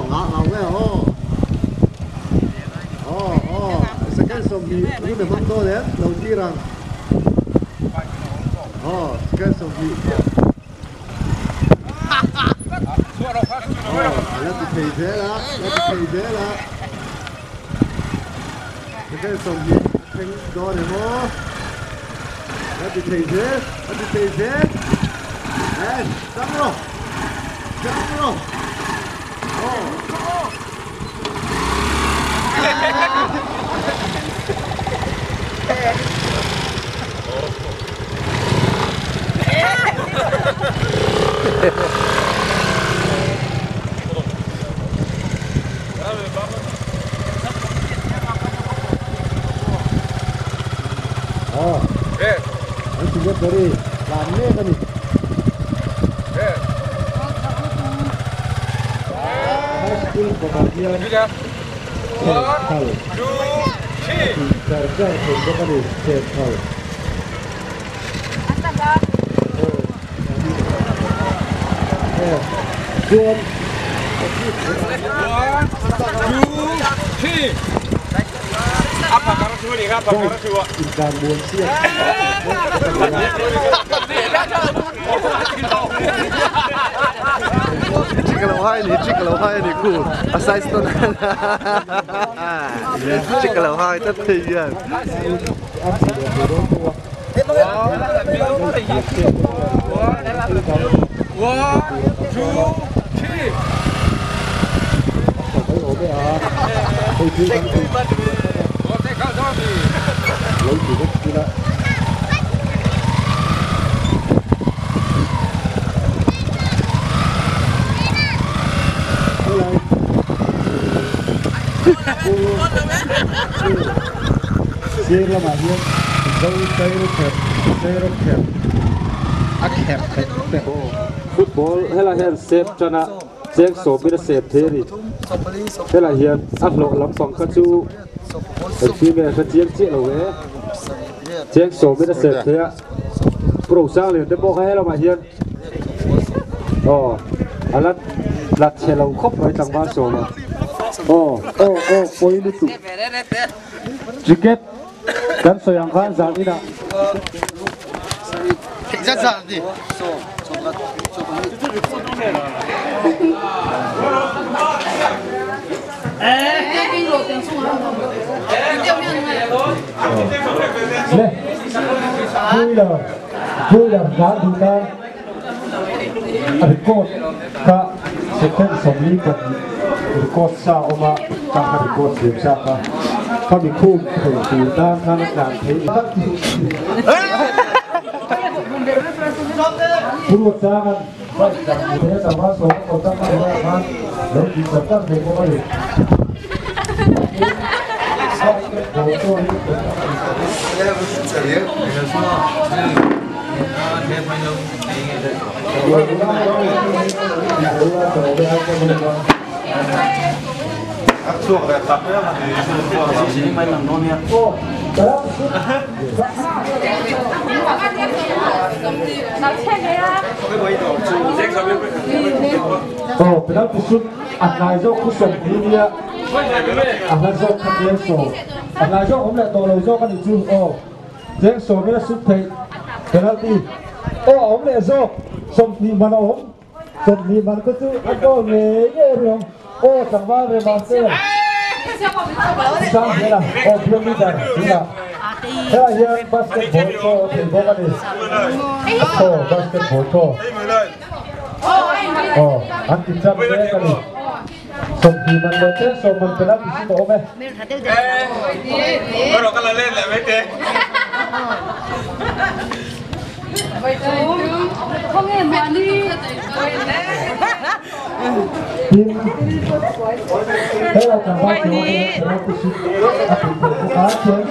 ngã nghe second zombie ini memang tu ya lalu tirang second zombie let's play there second zombie thing đó này mo let's play there Come on. Anh chị biết rồi làm nghe cái gì? Kemudian terjadi kembali sekal. Jual. Apa karena semua ni? Apa karena semua? Ikan buang siap. Chicken lâu hai này cool. Asai stone. Chicken lâu hai rất thì vậy. Xe là mà hiên, dâu cây nó kẹp, kẹp football hay là hiên xếp cho na, xếp số biết xếp thế đi, hay là hiên áp lộ lắm phòng khát chú, ở phía bên khát chiếc chiếc là vé, chiếc số biết xếp thế á, pro sang liền tới bộ hay là mà hiên, anh lát xe lâu khóc với thằng ba số mà, ôi đi tụ, ticket. Dan so yang kan zat ina. Zat đi. Vui là giá đi ta. Record ka second somli ka record sa oma ka record sim sa ka.เขามีคู่ถือถือด้านข้างหลังที่ผู้รู้จักกันไปจากที่นี่แต่ว่าสองคนตั้งแต่ว่ามันแล้วที่จะตั้งเป็นก็ไม่ได้สองคนโตนี่ช่วงแบบตัดเนี่ยมันดีไม่หลังโน่นเนี่ยเป็นแล้วที่สุดอันนายโจคุส่งที่นี่อันนายโจคันเดียวโซ่อันนายโจผมแหละตัวเราโจกันอีกจุดเจ๊งโซ่นี่สุดเพลเป็นแล้วที่ผมเนี่ยโจส่งที่มันผมส่งที่มันก็จุดอันก็เงี้ยเรื่องจังหวะเรื่องมาเสียช่างเนี่ยนะเพื่อนมีแต่นี่นะเฮ้ยยังบาสเกตบอลก็เป็นพวกกันดิบาสเกตบอลก็อันที่จับเนี่ยกันดิส่งที่มันเลยเจ๊ส่งมันเป็นอะไรที่สุดโอ้ไหมไม่รู้กันละเล่นแหละไม่เจ๊통에 많이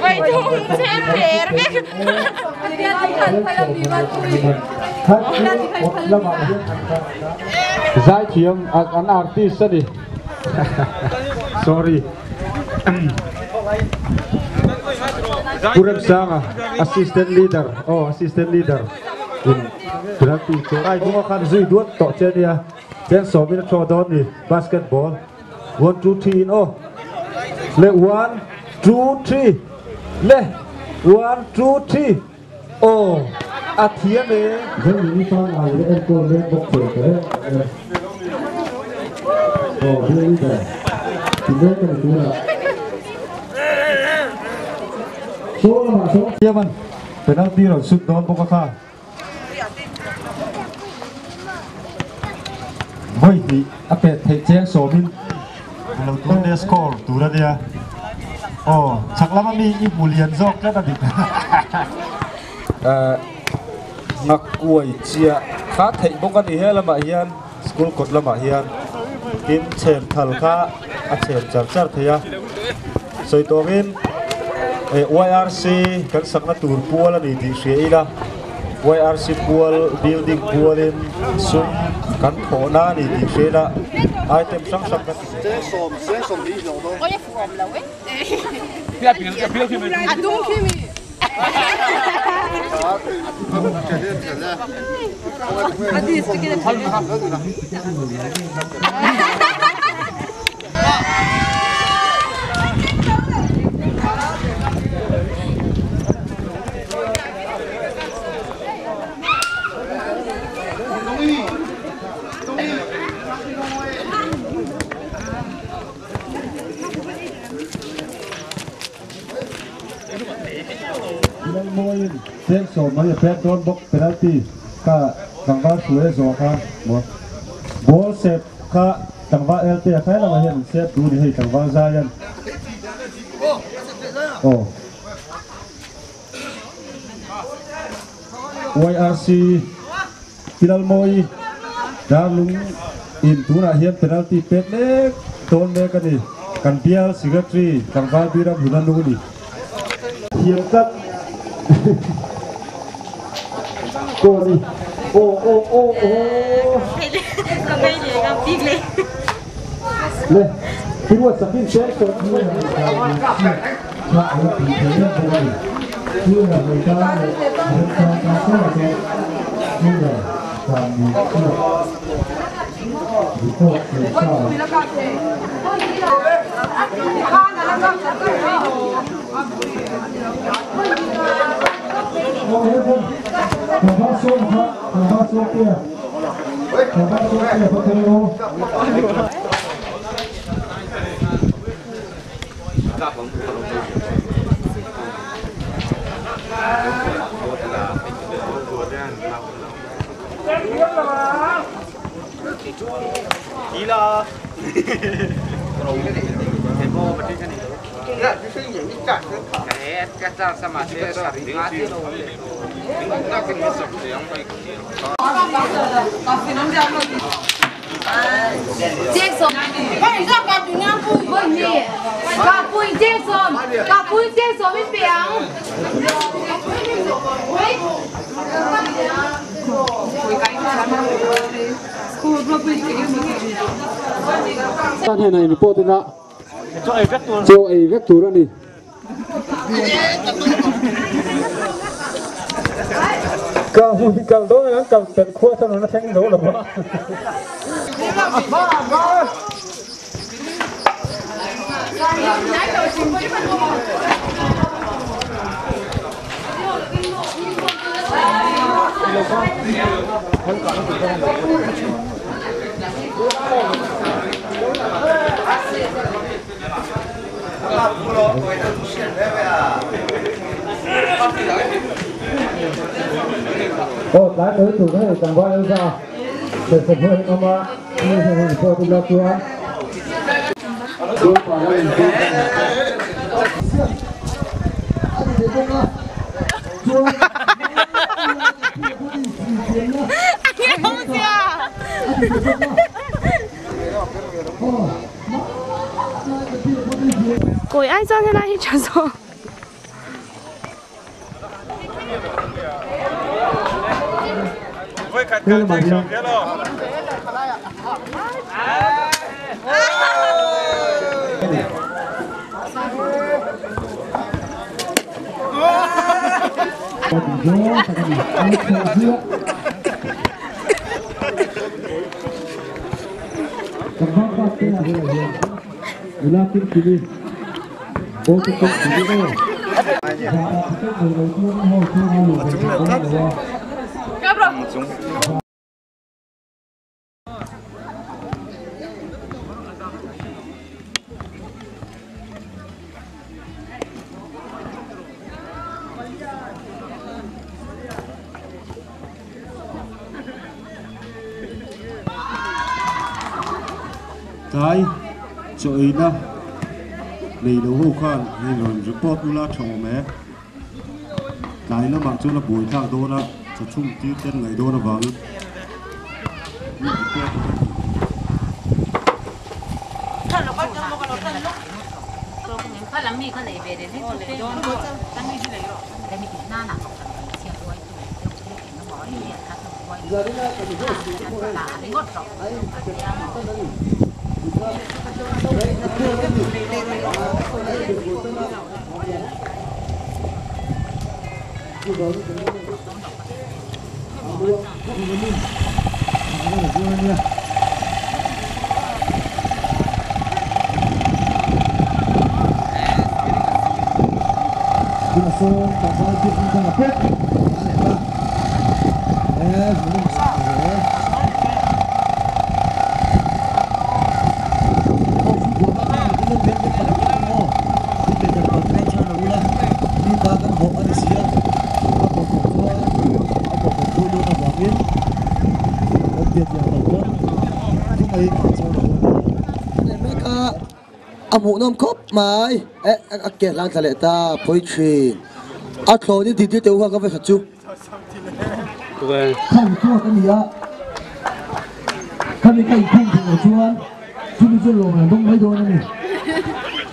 vậy thôi xem rẻ biết giải thiểm an artist đi sorry Kurang sang assistant leader in berarti ai cũng akan zui duat tok chen ya Then so we throw down basketball. 1, 2, 3 in oh. Le 1, 2, 3. Le 1, 2, 3. Oh. À thiên đấy. Rất là phong nào để em cô lên bốc trẻ đấy. Oh, really good. Thì đấy cái này là. Số là số. Tiếp anh. Penalty rồi sút đón bốc khá. Vậy thì áp đặt thể chế số min. Lâu tuần để score tủ ra đi à. Oh, chắc lắm anh đi bù liền dọc rất là đỉnh. Ngạc quầy chia khá thịnh bốc anh đi hết là mà hiền school cột là mà hiền in chèn thal khá chèn chặt chặt thế à rồi tôi bên YRC kan sang na tour pool ani di sheila YRC pool building pool in sum kan thona ni di sheila item sang sang kan có cái phù hợp là ấy à đúng khi mi Moin, sen so mai pet don bok penalty ka tangwa suwe zo kha mo ball set ka tangwa lt khai la hian set du ni hei tangwa zayan oh YRC Pilal Moi Darlung in tuna hian penalty pet le ton le ka ni kan pial secretary tangwa biram hunan nu ni hian kat cô đi ô còn đây thì gặp đi lên lên khi mà sắp đến sẽ có như là lại thì thế là thôi như là người ta sẽ là như là làm gì Thằng bác số kia, thằng bác số kia có thể không? Đi là cái bò bật đi cái này. Dạ, cái gì vậy? Cái cái ra sao mà cái sao thì ngã đi đâu vậy? Nó cái gì sập thì không phải. Jackson, bây giờ cả chúng nhau vui với gì? Cả vui Jackson biết tiếng. Tan hè này nó po tên đó. Cho ấy vector đó đi. Càng đó nó càng tiền khua cho nó thanh đấu là bao. Lá đối thủ này càng voi ra để phục vụ ông mà như thế này tôi cũng đã chưa Cối ai cho thế này cho rồi. Với cái cái gì xong thế rồi. cái này là gì là kim kili bố cái kim kili đó và cái người đầu tiên hồi chưa cái chỗ ấy đó này đâu hô khoan này rồi report nu la thằng mẹ cái nó mặc cho nó bùi thang đô nó cho chung tiêu tên ngày đô nó vắng phải làm gì cái này về để hết cái đó nó tăng đi cái đó để mình na nè xe quay nó bỏ đi khác quay giờ đi là cái ngót rồi Langsung pasal di sana pet. Amu nom khop mai ke lang thale ta poetry a thlo ni ti te wa ka ve khachu Kan tua kan ya. Kan kai khung thì ở chuan. Chu chu lo là đông mấy đô này.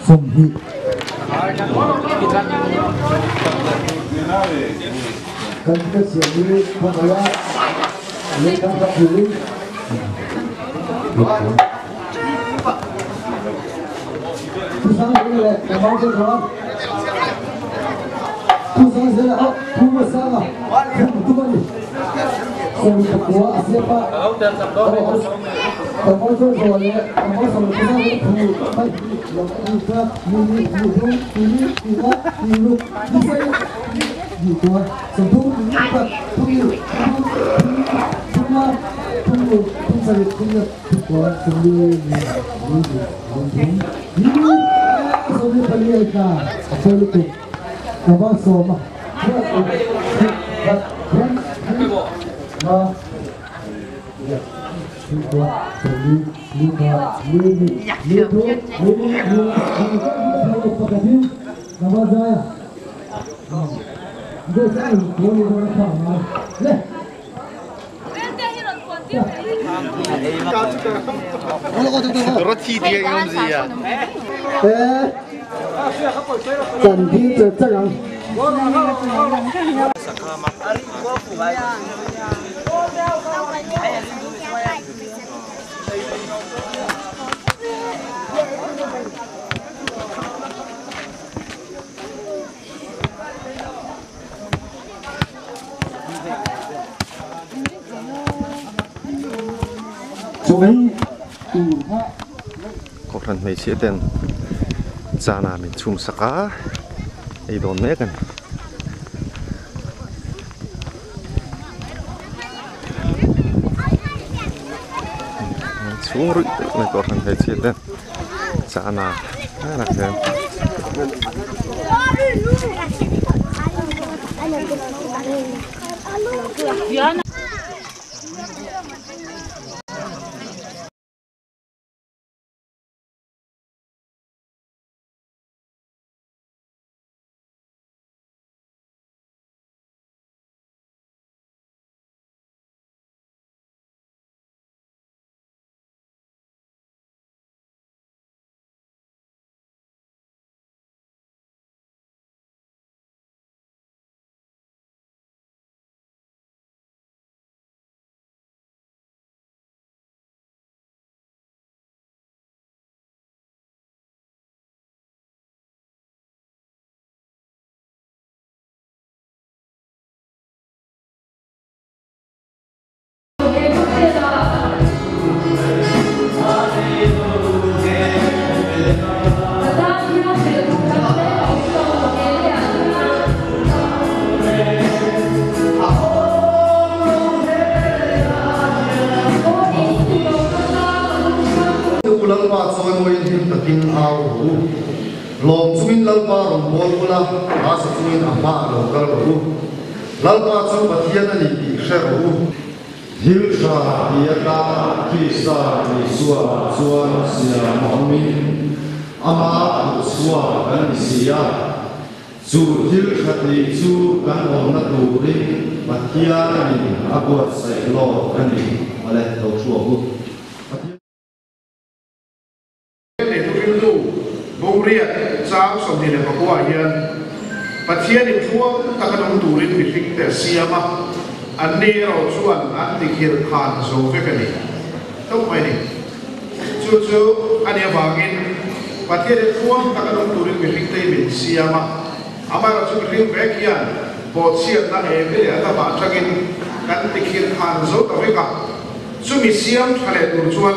Sông hi. Kan cái xiên đi qua đó. Lên đang gặp người. Thu sang cái này là bao nhiêu rồi? Thu sang sẽ là thu mà sang à? Thu bao nhiêu? Xong tập của ASEPA. Tập bao nhiêu rồi? Tập bao xong thu sang cái thu bay. Lòng thu ra như lúc như vậy gì qua xong thu như vậy thu sa lịch thu nhập của xong đi xong đi bali ka xong đi tục tập bao xong mà Rồi thì đi làm gì à? Cần thi từ chắc rằng Cuộc thần mấy chiếc tên cha na mình chung sắc á ấy đồn mẹกันchung rồi mấy cuộc thần mấy chiếc tên cha na là cái lalpa rombol mula asa tuin ama lokal ru lalpa chu pathian ani ti sheru hil sha yata kisa ni suwa chuan sia mami ama suwa kan sia chu hil khati chu kan on na turi pathian ani abuat sai lo kan ni ale to chu hu bông riết cháu sống thì là có qua hiền và thiên định chúa ta có đồng tù lên bị phình để xia mà anh nê rồi chuan anh thì kia khăn dấu với cái này không phải này chú anh em vàng in và thiên định chúa ta có đồng tù lên bị phình để bị xia mà ama là chú riêng về kia bộ xia ta em với để ta bảo cho in anh thì kia khăn dấu ta với cả chú mình xia phải là tù chuan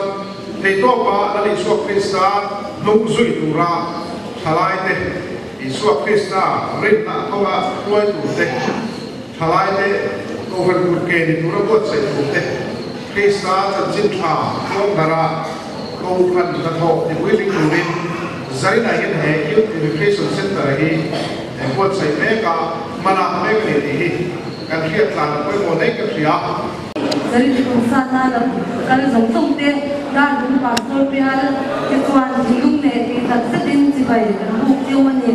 thì to ba là đi suốt Christa nông duy tù ra thay thế đi suốt Christa rít na thâu là đuôi tù thế thay thế câu phần một kề đi tù ra bớt sẽ tù thế Christa chân chín thà không ra câu phần là thọ thì quý linh tù đi giải này hiện hệ yếu thì Christian Center hi bớt sẽ mấy cả mà làm mấy cái này thì cái kia là cái món này cái gì dari konsana lam kala zong tong te dan dun pastor pial ke chuan dilung ne ti tak sedin chi bai kan buk tiu mani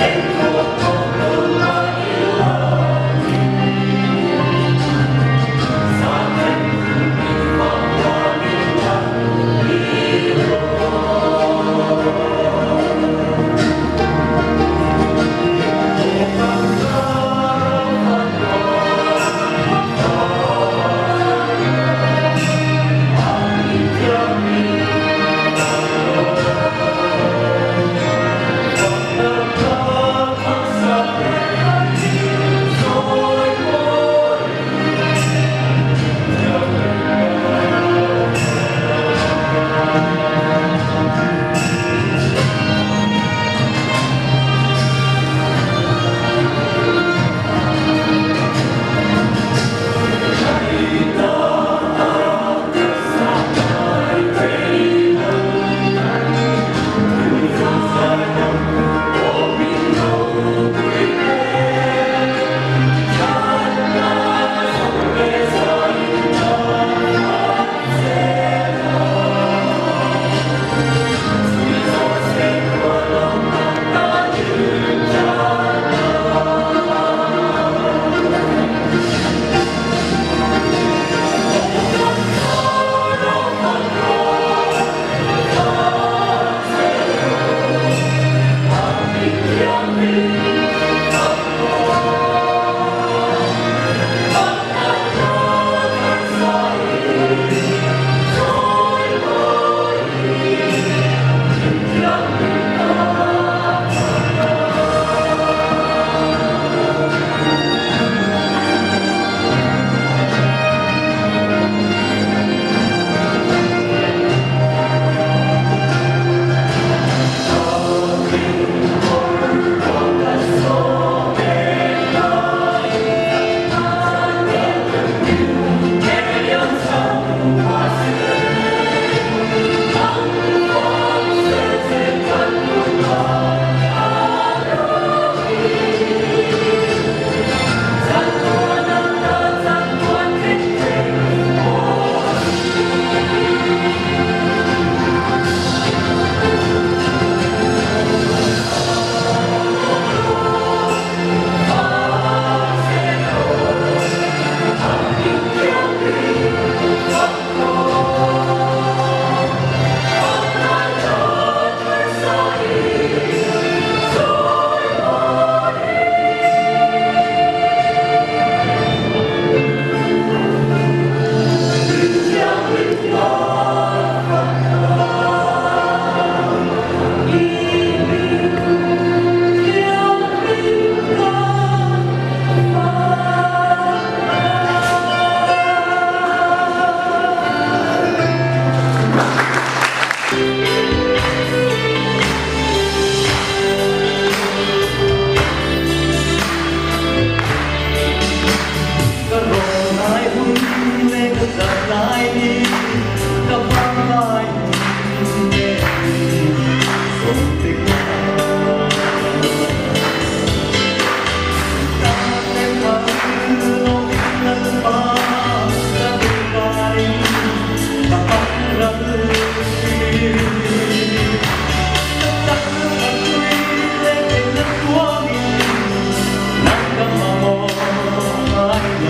Hãy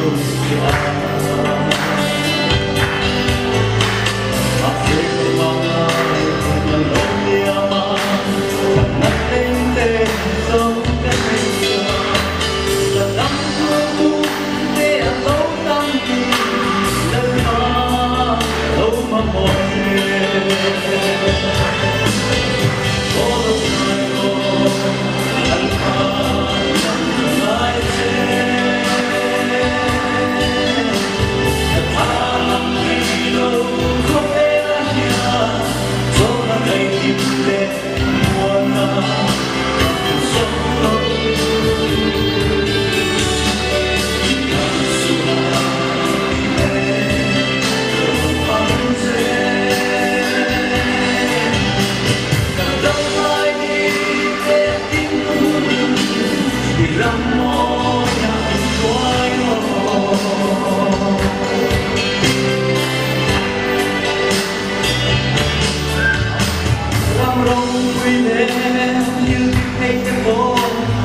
subscribe cho kênh Ghiền Mì Gõ để không bỏ lỡ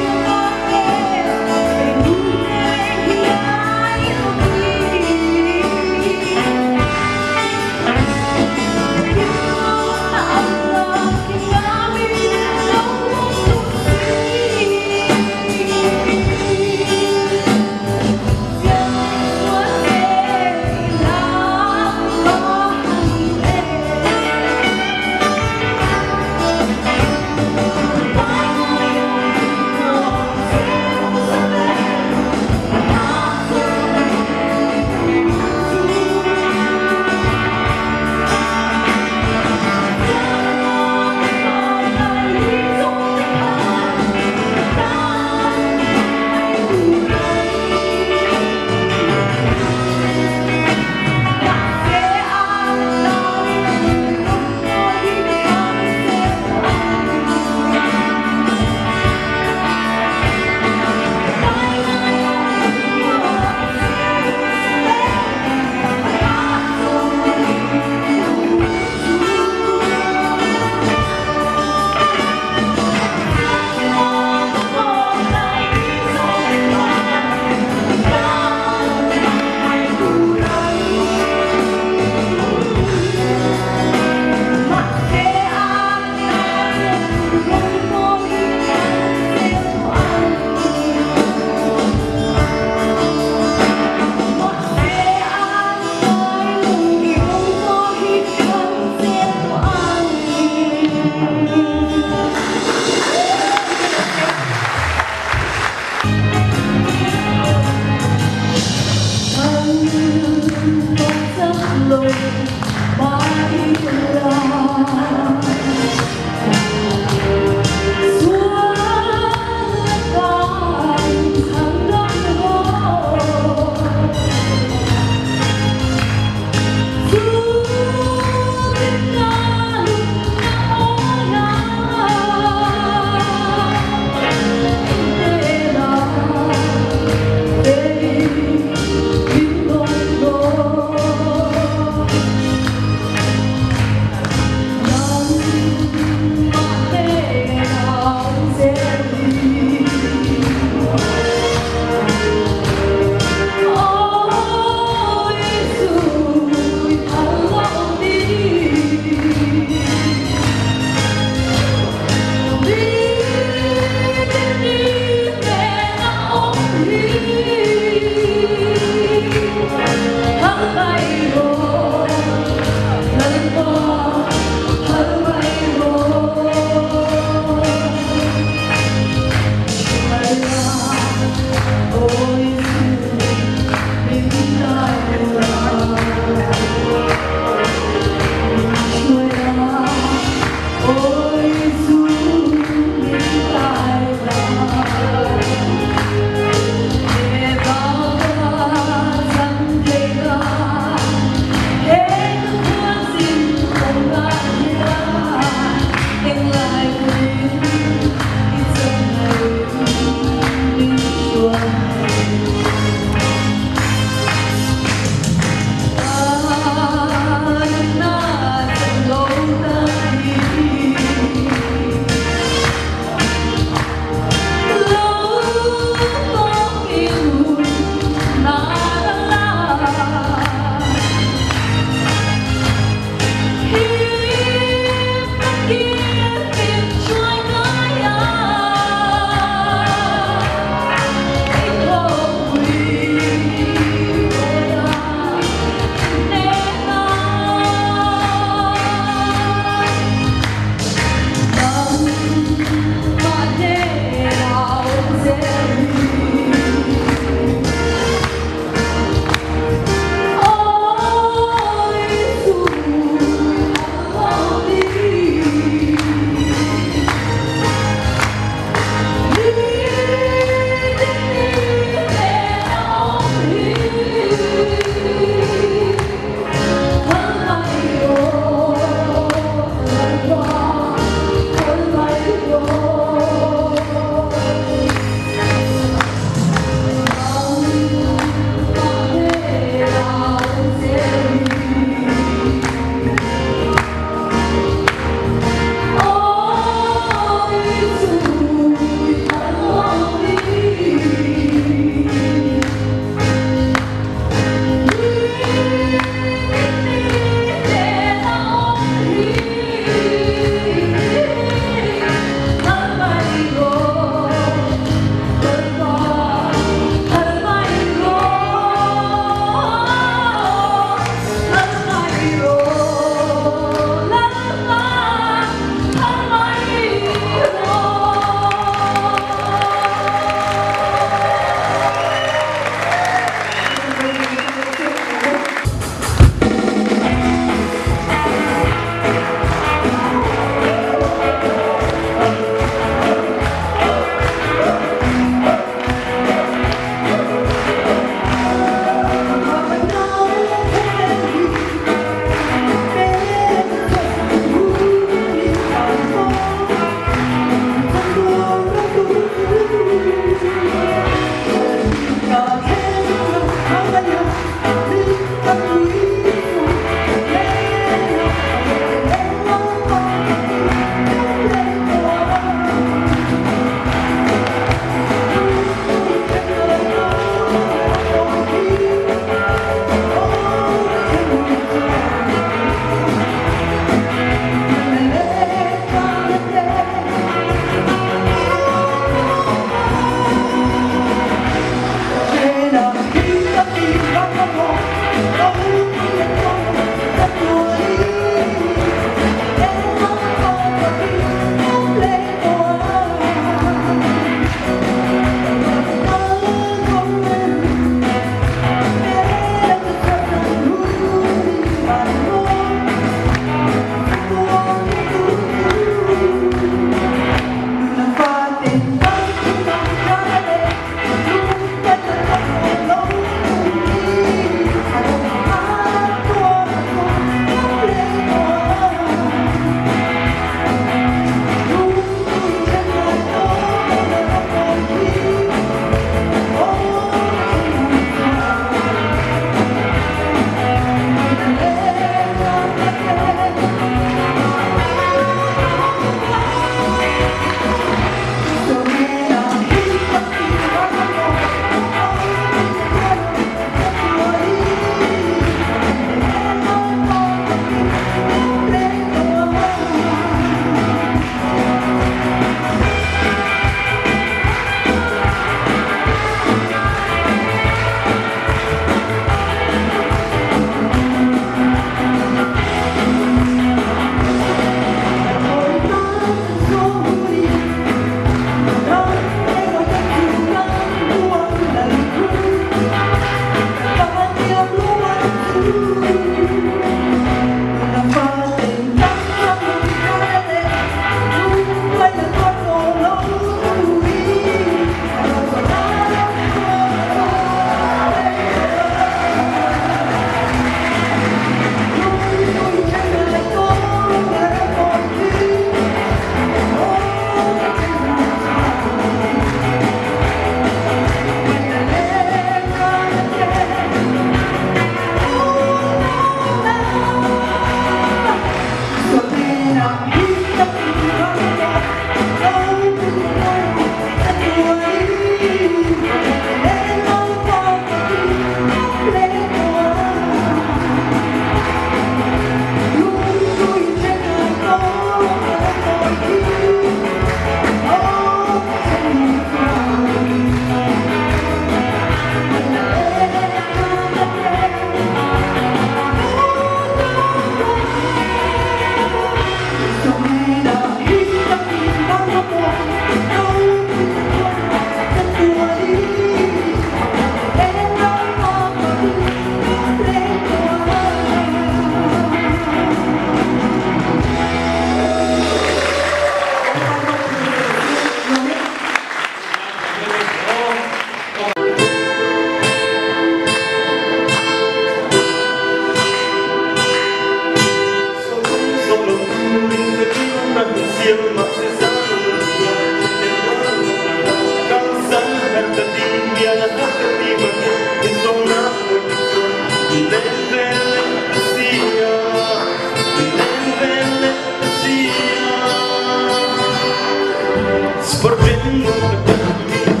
Hãy subscribe cho kênh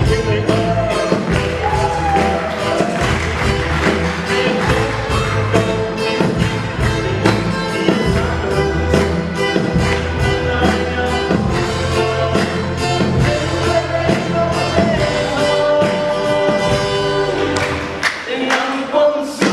Ghiền Mì Gõ để không bỏ lỡ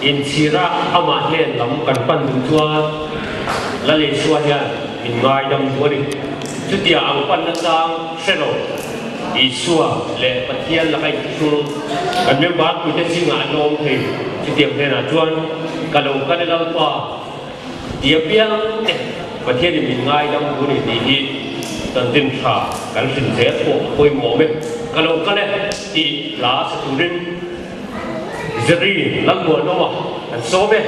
in sira ama hen lam kan pan dum chua la le chua ya in ngai dam bori chu tia ang pan na sang selo i chua le pathian la kai chu kan me ba ku te singa nom the chu tia he na chuan ka lo ka le la pa tia piang pathian in ngai dam bori ni hi tan tin tha kan sin se ko koi mo me ka lo ka le ti la sa tu rin Zeri lagu nama dan sobe.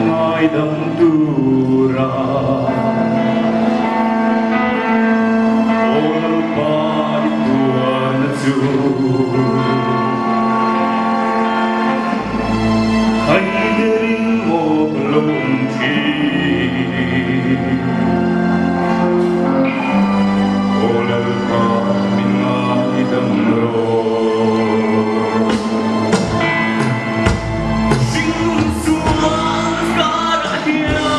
Ngai dam dura, ol pai tuan tu, hai derin mo belum ti. Sing suang karahia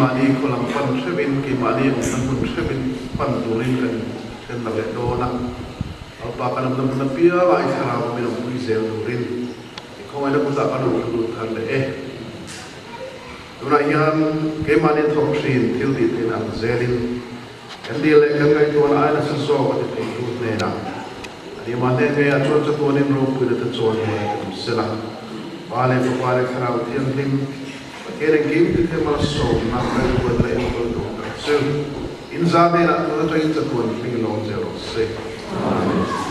mani kolam pan sebin ke mani namun sebin pan turin kan na le dona apa kan na pia wa isara minum puisel turin ko ada pusa kanu tu kan le dona yan ke mani thoksin tildi tin ang zelin kandi le kan kai tu na ana so ko te tu ne na ani mane ke a chon cha tu ne ro pu de ta chon ne sela wale ko wale khara tin tin keren game te mal so na ka ko le ko do so in zabe na to in ta ko ni lo 06